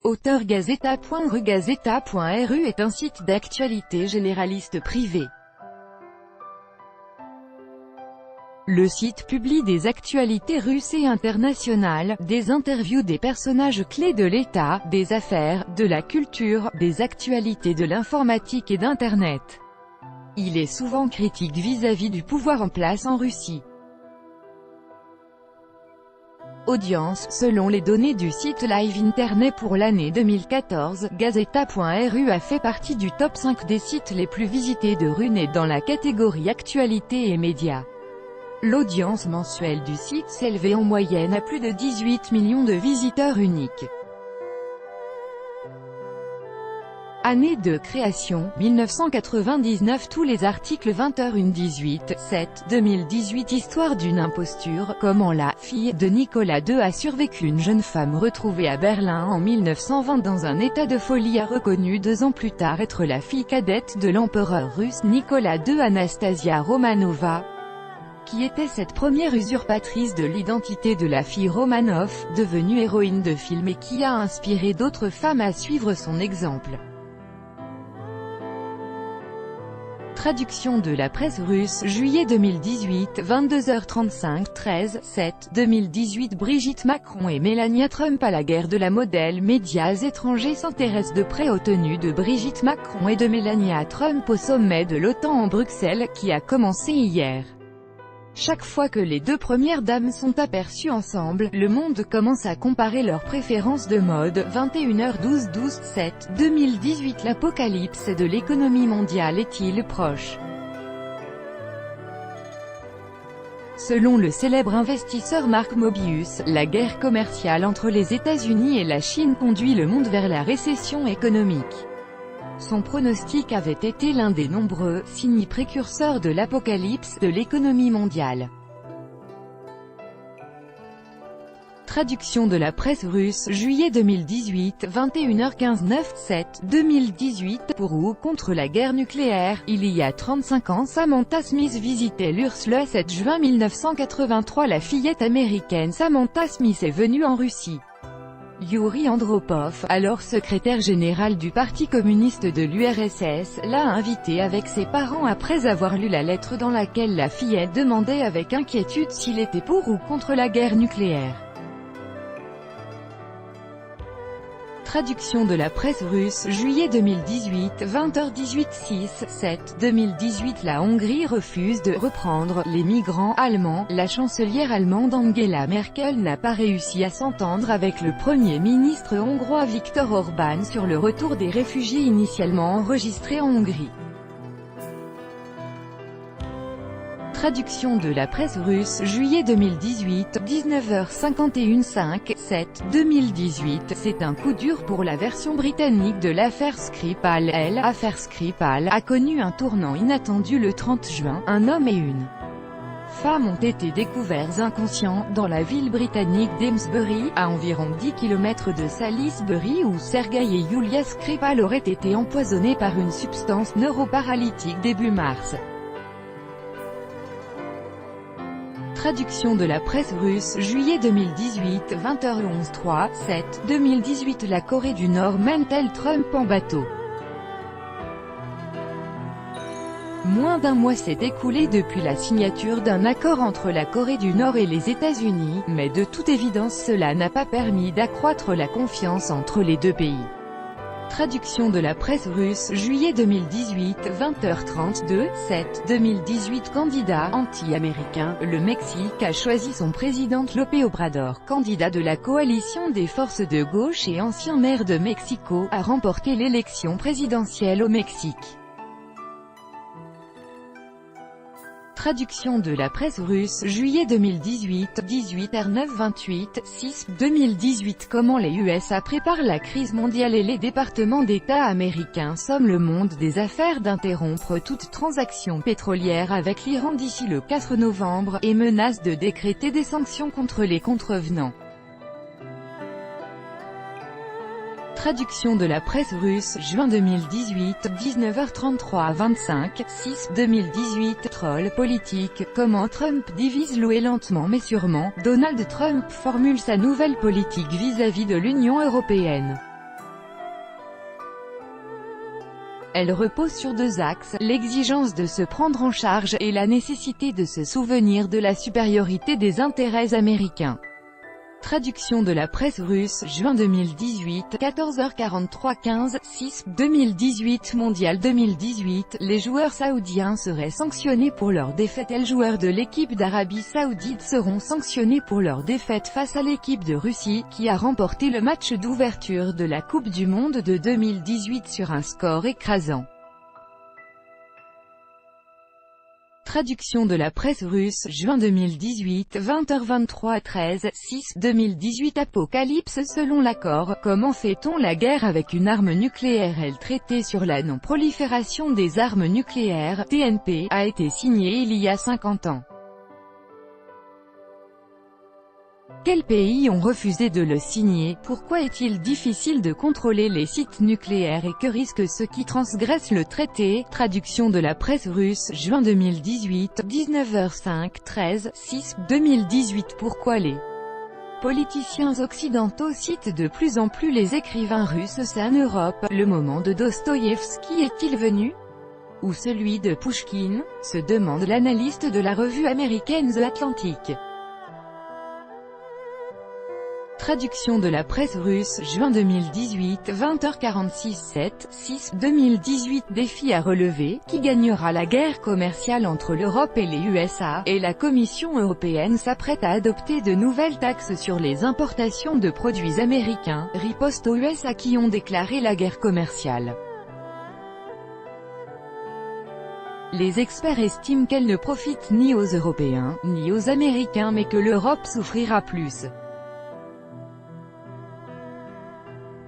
Auteur Gazeta.ru. Gazeta.ru est un site d'actualité généraliste privé. Le site publie des actualités russes et internationales, des interviews des personnages clés de l'État, des affaires, de la culture, des actualités de l'informatique et d'Internet. Il est souvent critique vis-à-vis du pouvoir en place en Russie. Audience. Selon les données du site Live Internet pour l'année 2014, Gazeta.ru a fait partie du top 5 des sites les plus visités de Runet dans la catégorie actualité et médias. L'audience mensuelle du site s'élevait en moyenne à plus de 18 millions de visiteurs uniques. Année de création, 1999. Tous les articles 20h1 7 2018. Histoire d'une imposture. Comment la fille de Nicolas II a survécu. Une jeune femme retrouvée à Berlin en 1920 dans un état de folie a reconnu 2 ans plus tard être la fille cadette de l'empereur russe Nicolas II. Anastasia Romanova. Qui était cette première usurpatrice de l'identité de la fille Romanov, devenue héroïne de film et qui a inspiré d'autres femmes à suivre son exemple. Traduction de la presse russe. Juillet 2018, 22h35, 13, 7, 2018. Brigitte Macron et Melania Trump à la guerre de la modèle. Médias étrangers s'intéressent de près aux tenues de Brigitte Macron et de Melania Trump au sommet de l'OTAN en Bruxelles, qui a commencé hier. Chaque fois que les 2 premières dames sont aperçues ensemble, le monde commence à comparer leurs préférences de mode. 21h12 7 2018. L'apocalypse de l'économie mondiale est-il proche? Selon le célèbre investisseur Mark Mobius, la guerre commerciale entre les États-Unis et la Chine conduit le monde vers la récession économique. Son pronostic avait été l'un des nombreux signes précurseurs de l'apocalypse de l'économie mondiale. Traduction de la presse russe. Juillet 2018, 21h15 9 7 2018. Pour ou contre la guerre nucléaire. Il y a 35 ans, Samantha Smith visitait l'URSS. Le 7 juin 1983, la fillette américaine Samantha Smith est venue en Russie. Yuri Andropov, alors secrétaire général du Parti communiste de l'URSS, l'a invitée avec ses parents après avoir lu la lettre dans laquelle la fillette demandait avec inquiétude s'il était pour ou contre la guerre nucléaire. Traduction de la presse russe. Juillet 2018, 20h18 6 7 2018. La Hongrie refuse de reprendre les migrants allemands. La chancelière allemande Angela Merkel n'a pas réussi à s'entendre avec le premier ministre hongrois Viktor Orban sur le retour des réfugiés initialement enregistrés en Hongrie. Traduction de la presse russe. Juillet 2018, 19h51 5 7 2018. C'est un coup dur pour la version britannique de l'affaire Skripal. L'affaire Skripal a connu un tournant inattendu le 30 juin. Un homme et une femme ont été découverts inconscients, dans la ville britannique d'Amesbury, à environ 10 km de Salisbury où Sergei et Yulia Skripal auraient été empoisonnés par une substance neuroparalytique début mars. Traduction de la presse russe. Juillet 2018, 20h11 3 7 2018. La Corée du Nord mène-t-elle Trump en bateau? Moins d'un mois s'est écoulé depuis la signature d'un accord entre la Corée du Nord et les États-Unis, mais de toute évidence cela n'a pas permis d'accroître la confiance entre les 2 pays. Traduction de la presse russe. Juillet 2018, 20h32 7 2018. Candidat anti-américain, le Mexique a choisi son président López Obrador, candidat de la coalition des forces de gauche et ancien maire de Mexico, à remporter l'élection présidentielle au Mexique. Traduction de la presse russe. Juillet 2018, 18h09 28 6 2018. Comment les USA préparent la crise mondiale et les départements d'État américains somment le monde des affaires d'interrompre toute transaction pétrolière avec l'Iran d'ici le 4 novembre, et menacent de décréter des sanctions contre les contrevenants. Traduction de la presse russe. Juin 2018, 19h33 25 6 2018. Troll politique. Comment Trump divise l'eau et lentement mais sûrement, Donald Trump formule sa nouvelle politique vis-à-vis de l'Union européenne. Elle repose sur deux axes, l'exigence de se prendre en charge, et la nécessité de se souvenir de la supériorité des intérêts américains. Traduction de la presse russe, juin 2018, 14h43 15, 6, 2018 Mondial 2018, les joueurs saoudiens seraient sanctionnés pour leur défaite. Les joueurs de l'équipe d'Arabie Saoudite seront sanctionnés pour leur défaite face à l'équipe de Russie, qui a remporté le match d'ouverture de la Coupe du Monde de 2018 sur un score écrasant. Traduction de la presse russe, juin 2018, 20h23 13, 6, 2018 Apocalypse. Selon l'accord, comment fait-on la guerre avec une arme nucléaire? Le traité sur la non-prolifération des armes nucléaires, TNP, a été signé il y a 50 ans. Quels pays ont refusé de le signer? Pourquoi est-il difficile de contrôler les sites nucléaires et que risquent ceux qui transgressent le traité? Traduction de la presse russe, juin 2018, 19h05, 13, 6, 2018 Pourquoi les politiciens occidentaux citent de plus en plus les écrivains russes? En Europe, le moment de Dostoïevski est-il venu? Ou celui de Pouchkine? Se demande l'analyste de la revue américaine The Atlantic. Traduction de la presse russe, juin 2018, 20h46 7, 6, 2018 Défi à relever, qui gagnera la guerre commerciale entre l'Europe et les USA, et la Commission européenne s'apprête à adopter de nouvelles taxes sur les importations de produits américains, riposte aux USA qui ont déclaré la guerre commerciale. Les experts estiment qu'elle ne profite ni aux Européens, ni aux Américains mais que l'Europe souffrira plus.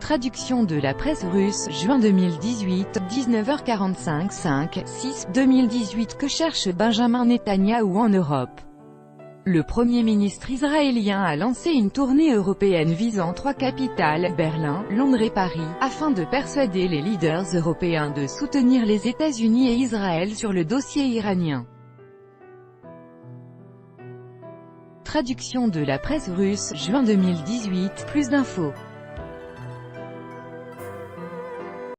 Traduction de la presse russe, juin 2018, 19h45 5, 6, 2018 Que cherche Benjamin Netanyahou en Europe? Le Premier ministre israélien a lancé une tournée européenne visant 3 capitales, Berlin, Londres et Paris, afin de persuader les leaders européens de soutenir les États-Unis et Israël sur le dossier iranien. Traduction de la presse russe, juin 2018, plus d'infos.